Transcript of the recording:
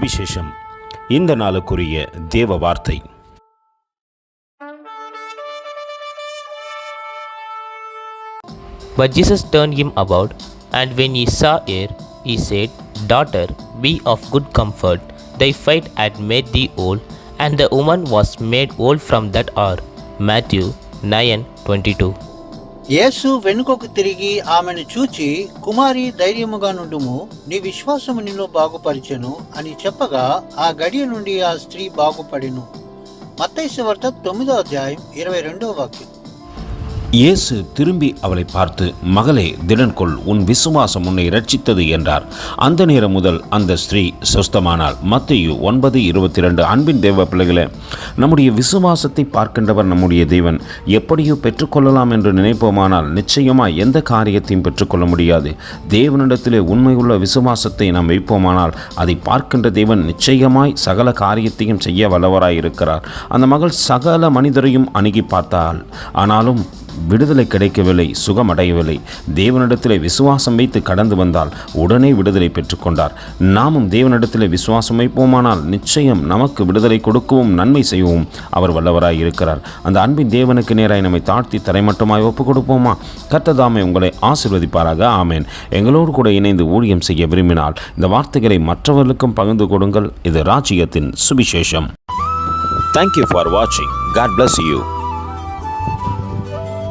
சுவிசேஷம். இந்த நாளுக்குரிய தேவ வார்த்தை. But Jesus turned him about, and when he saw her, he said, Daughter, be of good comfort, thy faith hath made thee whole. And the woman was made whole from that hour. Matthew 9:22. యేసు వెనుకకు తిరిగి ఆమెను చూచి, కుమారి ధైర్యముగా నుండుము, నీ విశ్వాసము నిన్ను బాగుపరిచెను అని చెప్పగా ఆ గడియ నుండి ఆ స్త్రీ బాగుపడెను. మత్తయి సువార్త 9:22. இயேசு திரும்பி அவளை பார்த்து, மகளே, திடன்கொள், உன் விசுவாசம் உன்னை இரட்சித்தது என்றார். அந்த நேரம் முதல் அந்த ஸ்திரீ சொஸ்தமானாள். மத்தேயு 9:22. அன்பின் தேவ பிள்ளைகளே, நம்முடைய விசுவாசத்தை பார்க்கின்றவர் நம்முடைய தேவன். எப்படியோ பெற்றுக்கொள்ளலாம் என்று நினைப்போமானால் நிச்சயமாக எந்த காரியத்தையும் பெற்றுக்கொள்ள முடியாது. தேவனிடத்திலே உண்மையுள்ள விசுவாசத்தை நாம் வைப்போமானால் அதை பார்க்கின்ற தேவன் நிச்சயமாய் சகல காரியத்தையும் செய்ய வல்லவராய் இருக்கிறார். அந்த மகள் சகல மனிதரையும் அணுகி பார்த்தாள். ஆனாலும் விடுதலை கிடைக்கவில்லை, சுகமடையவில்லை. தேவனிடத்திலே விசுவாசம் வைத்து கடந்து வந்தால் உடனே விடுதலை பெற்றுக்கொண்டார். நாமும் தேவனிடத்திலே விசுவாசம் வைப்போமானால் நிச்சயம் நமக்கு விடுதலை கொடுக்கவும் நன்மை செய்யவும் அவர் வல்லவராய் இருக்கிறார். அந்த அன்பின் தேவனுக்கு நேராய் நம்மை தாழ்த்தி தரைமட்டமாய் ஒப்புக் கொடுப்போமா? கர்த்தர் உங்களை ஆசீர்வதிப்பாராக. ஆமேன். எங்களோடு கூட இணைந்து ஊழியம் செய்ய விரும்பினால் இந்த வார்த்தைகளை மற்றவர்களுக்கும் பகிர்ந்து கொடுங்கள். இது ராஜ்யத்தின் சுவிசேஷம். Thank you for watching. God bless you.